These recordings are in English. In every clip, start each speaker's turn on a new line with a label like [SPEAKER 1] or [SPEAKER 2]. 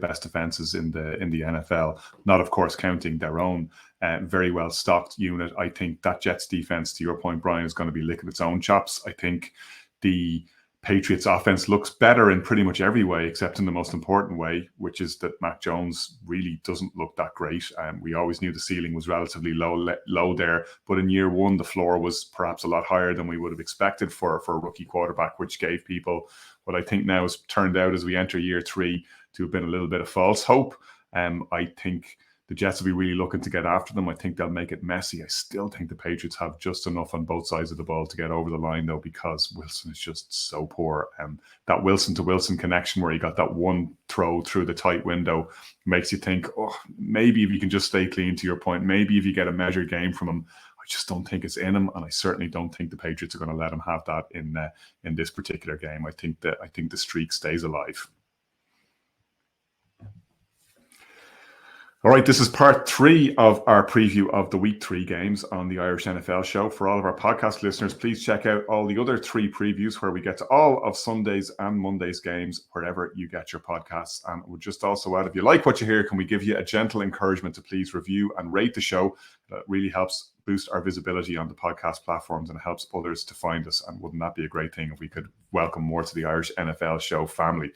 [SPEAKER 1] best defenses in the NFL. Not, of course, counting their own very well stocked unit. I think that Jets defense, to your point, Brian, is going to be licking its own chops. I think the Patriots offense looks better in pretty much every way, except in the most important way, which is that Mac Jones really doesn't look that great. We always knew the ceiling was relatively low there, but in year one, the floor was perhaps a lot higher than we would have expected for a rookie quarterback, which gave people what I think now has turned out as we enter year three to have been a little bit of false hope. I think the Jets will be really looking to get after them. I think they'll make it messy. I still think the Patriots have just enough on both sides of the ball to get over the line, though, because Wilson is just so poor. That Wilson to Wilson connection where he got that one throw through the tight window makes you think, oh, maybe if you can just stay clean, to your point, maybe if you get a measured game from him. I just don't think it's in him, and I certainly don't think the Patriots are going to let him have that in this particular game. I think the streak stays alive. All right, this is part 3 of our preview of the Week 3 games on the Irish NFL Show. For all of our podcast listeners, please check out all the other 3 previews where we get to all of Sunday's and Monday's games, wherever you get your podcasts. And we'll just also add, if you like what you hear, can we give you a gentle encouragement to please review and rate the show? That really helps boost our visibility on the podcast platforms and it helps others to find us. And wouldn't that be a great thing if we could welcome more to the Irish NFL Show family?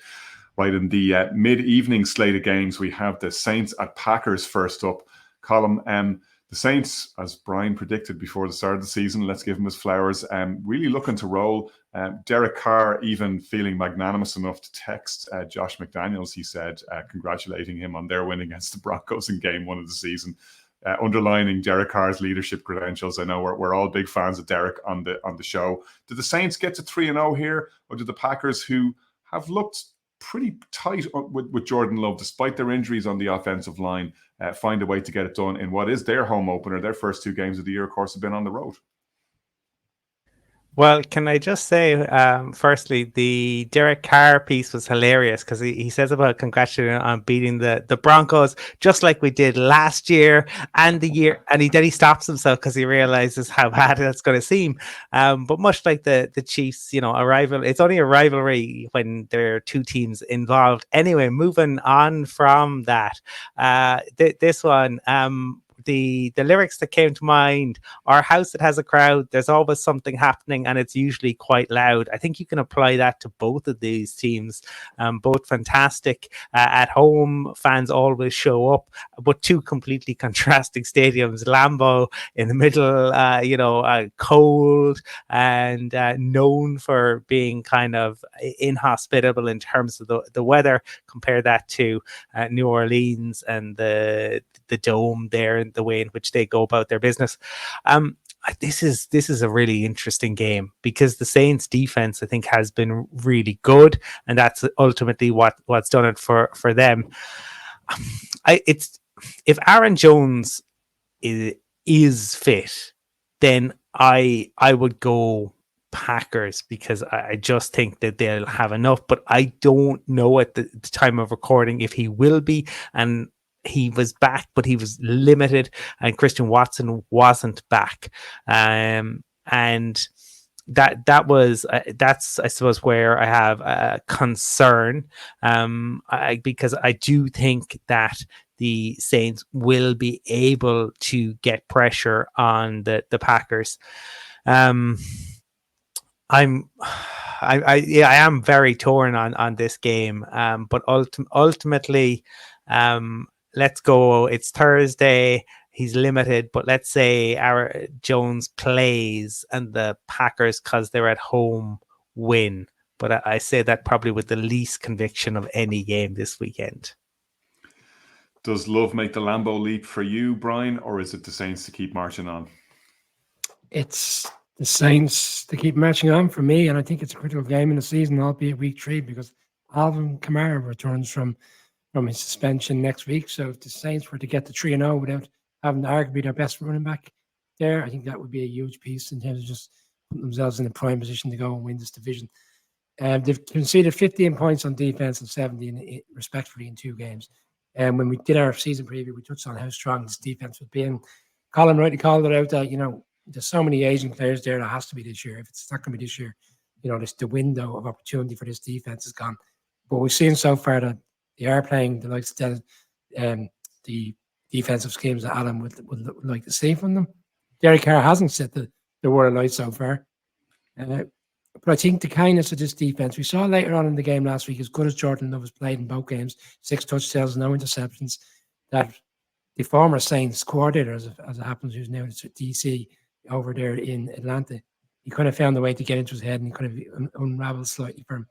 [SPEAKER 1] Right, in the mid-evening slate of games, we have the Saints at Packers first up. Colm, the Saints, as Brian predicted before the start of the season, let's give him his flowers, really looking to roll. Derek Carr even feeling magnanimous enough to text Josh McDaniels, he said, congratulating him on their win against the Broncos in game 1 of the season, underlining Derek Carr's leadership credentials. I know we're all big fans of Derek on the show. Did the Saints get to 3-0 here, or did the Packers, who have looked pretty tight with Jordan Love, despite their injuries on the offensive line, find a way to get it done in what is their home opener? Their first 2 games of the year, of course, have been on the road.
[SPEAKER 2] Well, can I just say, firstly, the Derek Carr piece was hilarious because he says about congratulating on beating the Broncos, just like we did last year and the year, and then he stops himself because he realizes how bad that's going to seem. But much like the Chiefs, it's only a rivalry when there are 2 teams involved. Anyway, moving on from that, this one, the lyrics that came to mind: our house that has a crowd, there's always something happening and it's usually quite loud. I think you can apply that to both of these teams. Both fantastic at home, fans always show up, but 2 completely contrasting stadiums. Lambeau in the middle, cold and known for being kind of inhospitable in terms of the weather. Compare that to New Orleans and the Dome there, and the way in which they go about their business. This is a really interesting game because the Saints defense, I think, has been really good, and that's ultimately what's done it for them. If Aaron Jones is fit, then I would go Packers because I just think that they'll have enough, but I don't know at the time of recording if he will be. And he was back, but he was limited, and Christian Watson wasn't back. And that's I suppose where I have a concern, because I do think that the Saints will be able to get pressure on the Packers. I am very torn on this game, but ultimately, let's go. It's Thursday. He's limited, but let's say Aaron Jones plays and the Packers, because they're at home, win. But I say that probably with the least conviction of any game this weekend.
[SPEAKER 1] Does Love make the Lambeau leap for you, Brian, or is it the Saints to keep marching on?
[SPEAKER 3] It's the Saints to keep marching on for me, and I think it's a critical game in the season, albeit week 3, because Alvin Kamara returns from his suspension next week. So if the Saints were to get to 3-0 without having arguably their best running back there, I think that would be a huge piece in terms of just putting themselves in a prime position to go and win this division. They've conceded 15 points on defense and 17 respectively in 2 games. And when we did our season preview, we touched on how strong this defense would be. And Colin rightly called it out that, there's so many aging players there that has to be this year. If it's not going to be this year, the window of opportunity for this defense is gone. But we've seen so far that they are playing the likes of the defensive schemes that Adam would like to see from them. Derek Carr hasn't set the world alight so far. But I think the kindness of this defense, we saw later on in the game last week, as good as Jordan Love has played in both games, 6 touchdowns, no interceptions, that the former Saints coordinator, as it happens, who's now at DC over there in Atlanta, he kind of found a way to get into his head and kind of unravel slightly for him.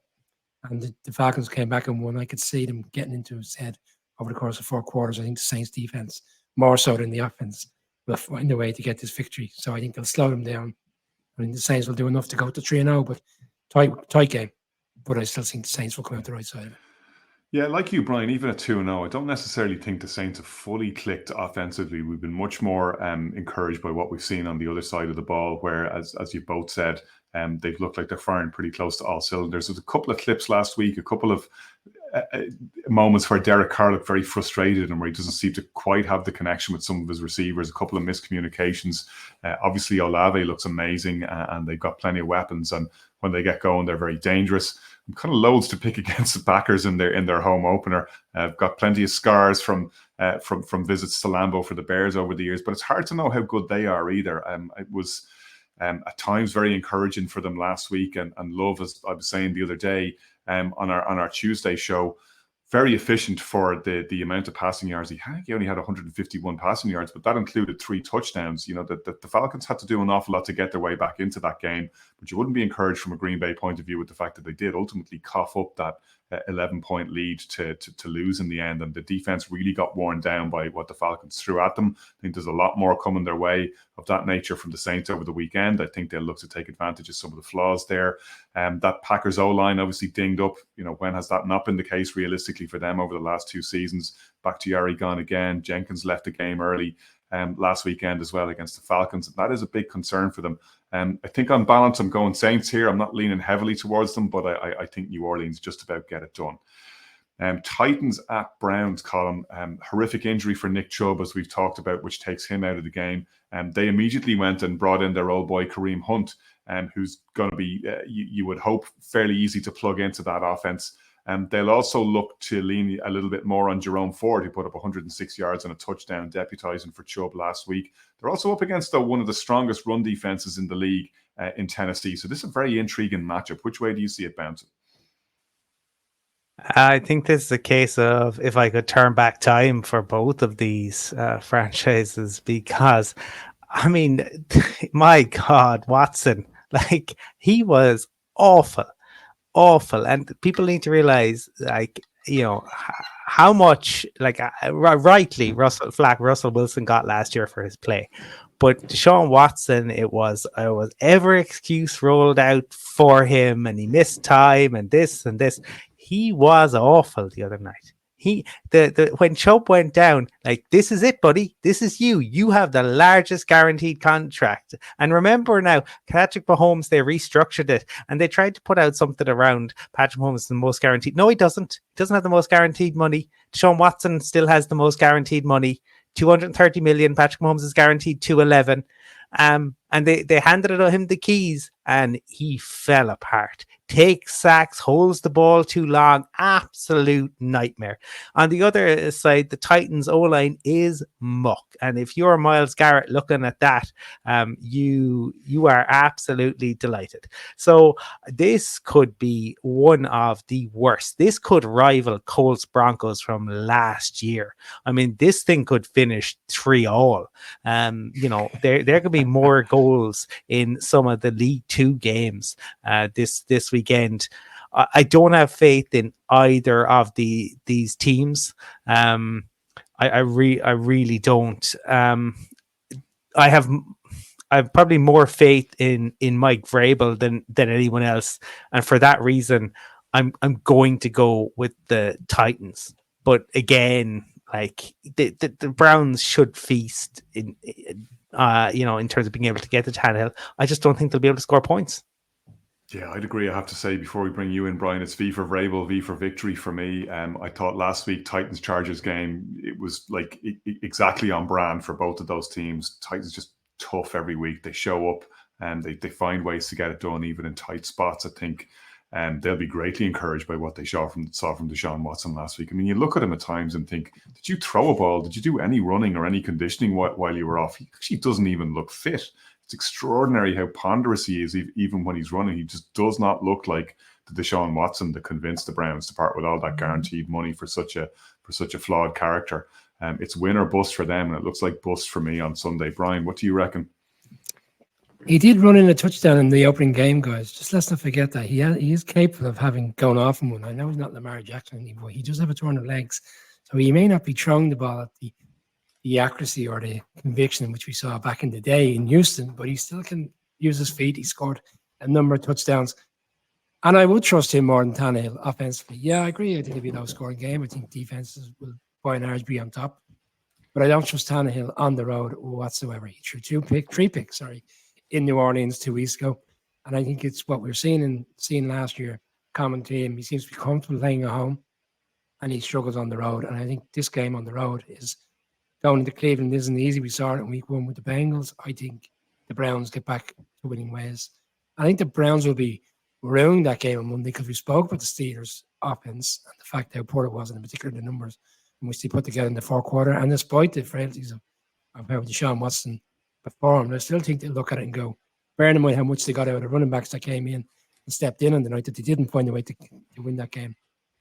[SPEAKER 3] And the Falcons came back and won. I could see them getting into his head over the course of 4 quarters. I think the Saints defense, more so than the offense, will find a way to get this victory. So I think they'll slow them down. I mean, the Saints will do enough to go to 3-0, but tight game. But I still think the Saints will come out the right side of it.
[SPEAKER 1] Yeah, like you, Brian, even at 2-0, I don't necessarily think the Saints have fully clicked offensively. We've been much more encouraged by what we've seen on the other side of the ball, where, as you both said, they've looked like they're firing pretty close to all cylinders. There's a couple of clips last week, a couple of moments where Derek Carr looked very frustrated and where he doesn't seem to quite have the connection with some of his receivers, a couple of miscommunications. Obviously, Olave looks amazing and they've got plenty of weapons. And when they get going, they're very dangerous. I'm kind of loath to pick against the Packers in their home opener. I've got plenty of scars from visits to Lambeau for the Bears over the years, but it's hard to know how good they are either. It was at times very encouraging for them last week, and Love, as I was saying the other day on our Tuesday show, very efficient for the amount of passing yards he had. He only had 151 passing yards, but that included 3 touchdowns. You know, the Falcons had to do an awful lot to get their way back into that game, but you wouldn't be encouraged from a Green Bay point of view with the fact that they did ultimately cough up that 11-point lead to lose in the end, and the defense really got worn down by what the Falcons threw at them. I think there's a lot more coming their way of that nature from the Saints over the weekend. I think they'll look to take advantage of some of the flaws there. That Packers O-line obviously dinged up. You know, when has that not been the case realistically for them over the last 2 seasons? Bakhtiari gone again. Jenkins left the game early last weekend as well against the Falcons. And that is a big concern for them. I think on balance, I'm going Saints here. I'm not leaning heavily towards them, but I think New Orleans just about get it done. Titans at Browns, column. Horrific injury for Nick Chubb, as we've talked about, which takes him out of the game. They immediately went and brought in their old boy Kareem Hunt, who's going to be, you would hope, fairly easy to plug into that offense. They'll also look to lean a little bit more on Jerome Ford, who put up 106 yards and a touchdown, deputizing for Chubb last week. They're also up against one of the strongest run defenses in the league in Tennessee. So this is a very intriguing matchup. Which way do you see it bouncing?
[SPEAKER 2] I think this is a case of if I could turn back time for both of these franchises, because, I mean, my God, Watson, like, he was awful. And people need to realize, like, you know, how much, like, rightly Russell Wilson got last year for his play, but Deshaun Watson, it was every excuse rolled out for him, and he missed time and this. He was awful the other night. When Chubb went down, like, this is it, buddy. This is you. You have the largest guaranteed contract. And remember now, Patrick Mahomes, they restructured it and they tried to put out something around Patrick Mahomes, the most guaranteed. No, he doesn't. He doesn't have the most guaranteed money. Deshaun Watson still has the most guaranteed money. 230 million. Patrick Mahomes is guaranteed 211. And they handed him the keys and he fell apart. Takes sacks, holds the ball too long, absolute nightmare. On the other side, the Titans O-line is muck. And if you're Myles Garrett looking at that, you are absolutely delighted. So this could be one of the worst. This could rival Colts Broncos from last year. I mean, this thing could finish 3-3. You know, there could be more goals in some of the League 2 games this weekend. I don't have faith in either of these teams. I really don't. I have probably more faith in Mike Vrabel than anyone else, and for that reason, I'm going to go with the Titans. But again, like, the Browns should feast in terms of being able to get to Tannehill. I just don't think they'll be able to score points.
[SPEAKER 1] Yeah, I'd agree. I have to say, before we bring you in, Brian, it's V for Vrabel, V for victory for me. I thought last week, Titans-Chargers game, it was like exactly on brand for both of those teams. Titans just tough every week. They show up and they find ways to get it done, even in tight spots. I think they'll be greatly encouraged by what they saw from Deshaun Watson last week. I mean, you look at him at times and think, did you throw a ball? Did you do any running or any conditioning while you were off? He actually doesn't even look fit. It's extraordinary how ponderous he is, even when he's running. He just does not look like the Deshaun Watson that convinced the Browns to part with all that guaranteed money for such a flawed character. It's win or bust for them, and it looks like bust for me on Sunday. Brian, what do you reckon?
[SPEAKER 3] He did run in a touchdown in the opening game, guys. Just let's not forget that he is capable of having gone off in one. I know he's not Lamar Jackson anymore. He does have a turn of legs, so he may not be throwing the ball at the accuracy or the conviction which we saw back in the day in Houston, but he still can use his feet. He scored a number of touchdowns, and I would trust him more than Tannehill offensively. Yeah, I agree. I think it'll be a low-scoring game. I think defenses will by and large be on top, but I don't trust Tannehill on the road whatsoever. He threw three picks, in New Orleans 2 weeks ago. And I think it's what we're seeing last year. Common team. He seems to be comfortable playing at home and he struggles on the road. And I think this game on the road is going into Cleveland isn't easy. We saw it in week 1 with the Bengals. I think the Browns get back to winning ways. I think the Browns will be ruining that game on Monday because we spoke about the Steelers offense and the fact how poor it was, and in particular the numbers in which they put together in the fourth quarter. And despite the frailties of how Deshaun Watson performed, I still think they look at it and go, bearing in mind how much they got out of the running backs that came in and stepped in on the night, that they didn't find a way to win that game.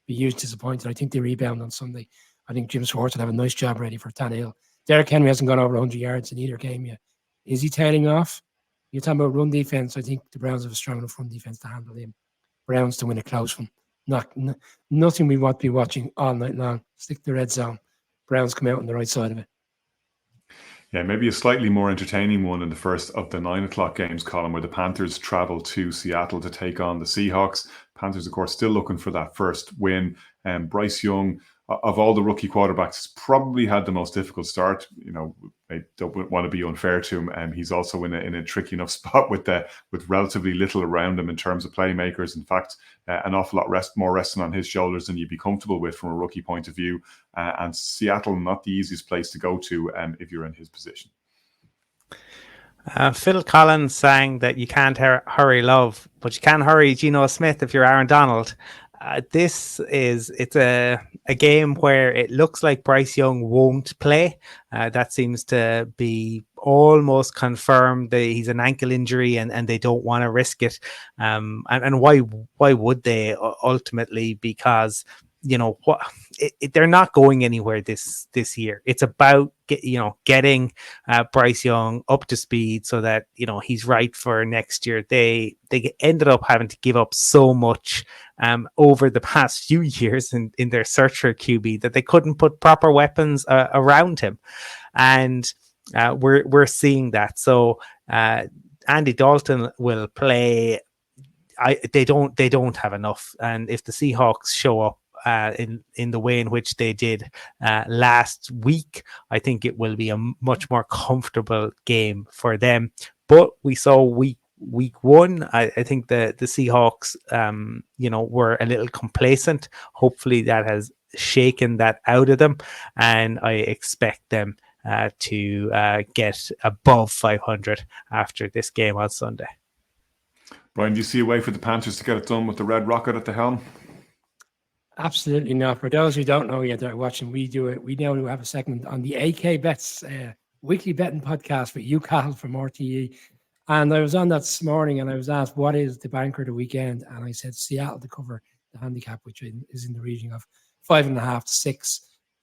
[SPEAKER 3] Be huge disappointed. I think they rebound on Sunday. I think Jim Schwartz will have a nice job ready for Tannehill. Derrick Henry hasn't gone over 100 yards in either game yet. Is he tailing off? You're talking about run defense. I think the Browns have a strong enough run defense to handle him. Browns to win a close one. Nothing we want to be watching all night long. Stick to the red zone. Browns come out on the right side of it.
[SPEAKER 1] Yeah, maybe a slightly more entertaining one in the first of the 9 o'clock games, Colin, where the Panthers travel to Seattle to take on the Seahawks. Panthers, of course, still looking for that first win. Bryce Young, of all the rookie quarterbacks, probably had the most difficult start. I don't want to be unfair to him. He's also in a tricky enough spot with relatively little around him in terms of playmakers. In fact, an awful lot more resting on his shoulders than you'd be comfortable with from a rookie point of view. And Seattle, not the easiest place to go to if you're in his position.
[SPEAKER 2] Phil Collins saying that you can't hurry love, but you can hurry Geno Smith if you're Aaron Donald. It's a game where it looks like Bryce Young won't play. That seems to be almost confirmed that he's an ankle injury and they don't want to risk it. And why would they ultimately? Because they're not going anywhere this year. It's about getting Bryce Young up to speed so that he's right for next year. They ended up having to give up so much over the past few years in their search for a QB that they couldn't put proper weapons around him, and we're seeing that. So Andy Dalton will play. They don't have enough, and if the Seahawks show up in the way in which they did last week, I think it will be a much more comfortable game for them. But we saw week 1, I think the Seahawks were a little complacent. Hopefully that has shaken that out of them, and I expect them to get above 500 after this game on Sunday.
[SPEAKER 1] Brian, do you see a way for the Panthers to get it done with the Red Rocket at the helm?
[SPEAKER 3] Absolutely not. For those who don't know yet that are watching, we do it. We now have a segment on the AK Bets weekly betting podcast with you, Carl, from RTE. And I was on that this morning and I was asked, what is the banker of the weekend? And I said Seattle to cover the handicap, which is in the region of 5.5 to 6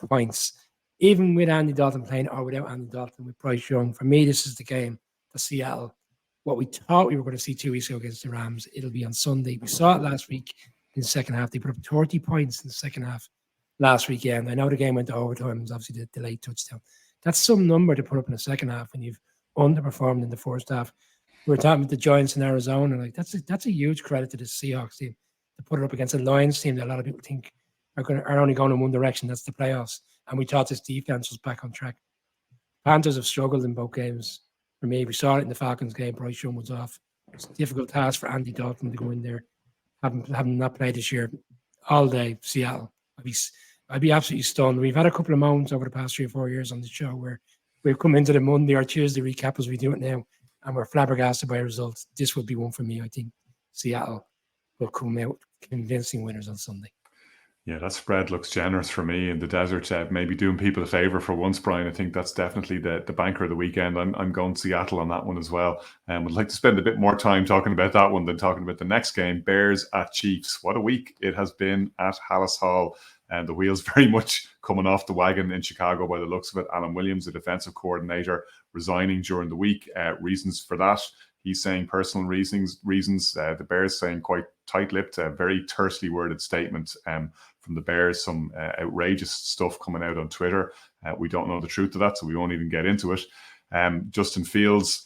[SPEAKER 3] points. Even with Andy Dalton playing or without Andy Dalton, with Bryce Young, for me, this is the game for Seattle. What we thought we were going to see 2 weeks ago against the Rams, it'll be on Sunday. We saw it last week. In the second half, they put up 30 points in the second half last weekend. I know the game went to overtime. It was obviously the delayed touchdown. That's some number to put up in the second half when you've underperformed in the first half. We were talking about the Giants in Arizona. Like that's a huge credit to the Seahawks team to put it up against a Lions team that a lot of people think are only going in one direction. That's the playoffs. And we thought this defense was back on track. Panthers have struggled in both games. For me, we saw it in the Falcons game. Bryce Young was off. It's a difficult task for Andy Dalton to go in there. Having not played this year all day, Seattle. I'd be absolutely stunned. We've had a couple of moments over the past 3 or 4 years on the show where we've come into the Monday or Tuesday recap as we do it now, and we're flabbergasted by results. This would be one for me. I think Seattle will come out convincing winners on Sunday.
[SPEAKER 1] Yeah, that spread looks generous for me in the desert. Maybe doing people a favour for once, Brian. I think that's definitely the banker of the weekend. I'm going Seattle on that one as well. Would like to spend a bit more time talking about that one than talking about the next game, Bears at Chiefs. What a week it has been at Hallis Hall. And the wheels very much coming off the wagon in Chicago by the looks of it. Alan Williams, the defensive coordinator, resigning during the week. Reasons for that. He's saying personal reasons. The Bears saying quite tight-lipped, a very tersely worded statement from the Bears. Some outrageous stuff coming out on Twitter. We don't know the truth of that, so we won't even get into it. Justin Fields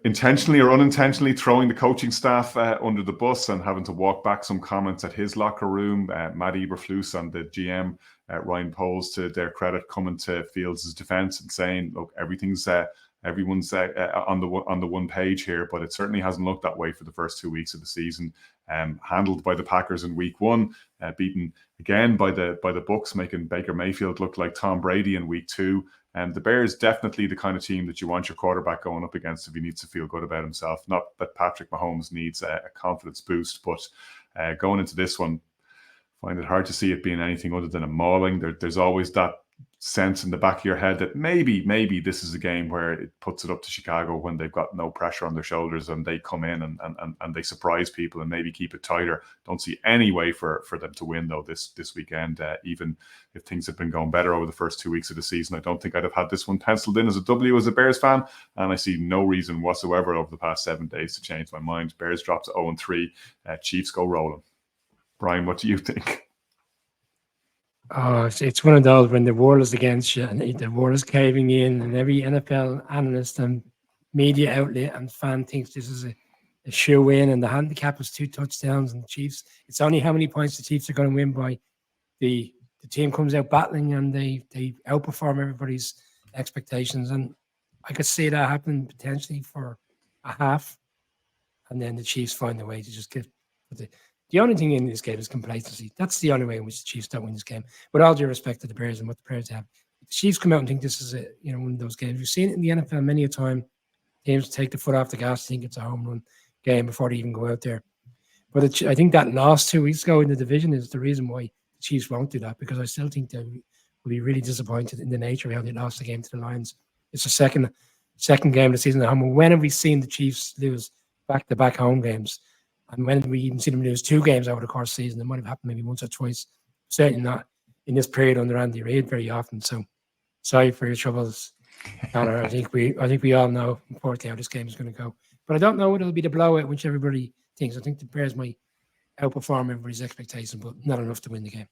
[SPEAKER 1] intentionally or unintentionally throwing the coaching staff under the bus and having to walk back some comments at his locker room. Matt Eberflus and the GM, Ryan Poles, to their credit, coming to Fields' defense and saying, look, everyone's on the one page here, but it certainly hasn't looked that way for the first 2 weeks of the season. Handled by the Packers in week 1, beaten again by the Bucs, making Baker Mayfield look like Tom Brady in week 2. And the Bears definitely the kind of team that you want your quarterback going up against if he needs to feel good about himself. Not that Patrick Mahomes needs a confidence boost, but going into this one, find it hard to see it being anything other than a mauling. There's always that sense in the back of your head that maybe this is a game where it puts it up to Chicago when they've got no pressure on their shoulders and they come in and they surprise people and maybe keep it tighter. Don't see any way for them to win though this weekend. Even if things have been going better over the first 2 weeks of the season, I don't think I'd have had this one penciled in as a W as a Bears fan, and I see no reason whatsoever over the past 7 days to change my mind. Bears drop to 0-3, Chiefs go rolling. Brian, what do you think?
[SPEAKER 3] Oh, it's one of those when the world is against you and the world is caving in, and every NFL analyst and media outlet and fan thinks this is a shoe in, and the handicap is 2 touchdowns and the Chiefs. It's only how many points the Chiefs are going to win by. The team comes out battling and they outperform everybody's expectations, and I could see that happen potentially for a half, and then the Chiefs find a way to just get the only thing in this game is complacency. That's the only way in which the Chiefs don't win this game. With all due respect to the Bears and what the Bears have, if the Chiefs come out and think this is one of those games. We've seen it in the NFL many a time. Teams take the foot off the gas, think it's a home run game before they even go out there. But I think that loss 2 weeks ago in the division is the reason why the Chiefs won't do that, because I still think they will be really disappointed in the nature of how they lost the game to the Lions. It's the second game of the season at home. When have we seen the Chiefs lose back-to-back home games? And when did we even see them lose 2 games over the course of the season? It might have happened maybe once or twice. Certainly not in this period under Andy Reid very often. So sorry for your troubles, Connor. I think we all know, unfortunately, how this game is going to go. But I don't know whether it'll be the blowout which everybody thinks. I think the Bears might outperform everybody's expectations, but not enough to win the game.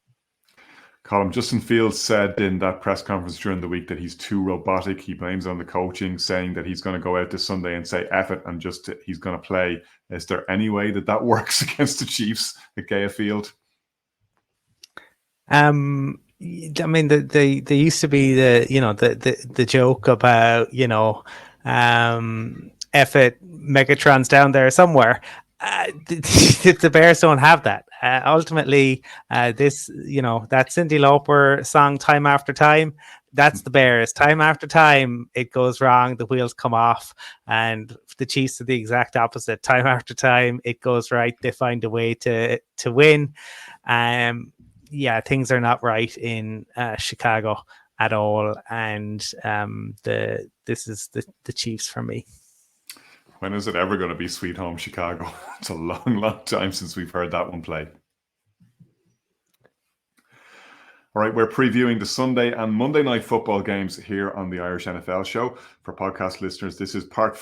[SPEAKER 1] Colin, Justin Fields said in that press conference during the week that he's too robotic. He blames on the coaching, saying that he's going to go out this Sunday and say F it and just he's going to play. Is there any way that works against the Chiefs at Gaya Field?
[SPEAKER 2] I mean, they used to be the joke about F it, Megatron's down there somewhere. The Bears don't have that. Ultimately, this, that Cyndi Lauper song, Time After Time, that's the Bears. Time after time, it goes wrong. The wheels come off, and the Chiefs are the exact opposite. Time after time, it goes right. They find a way to win. Things are not right in Chicago at all, and this is the Chiefs for me.
[SPEAKER 1] When is it ever going to be Sweet Home Chicago? It's a long, long time since we've heard that one played. All right, we're previewing the Sunday and Monday night football games here on the Irish NFL Show. For podcast listeners, this is part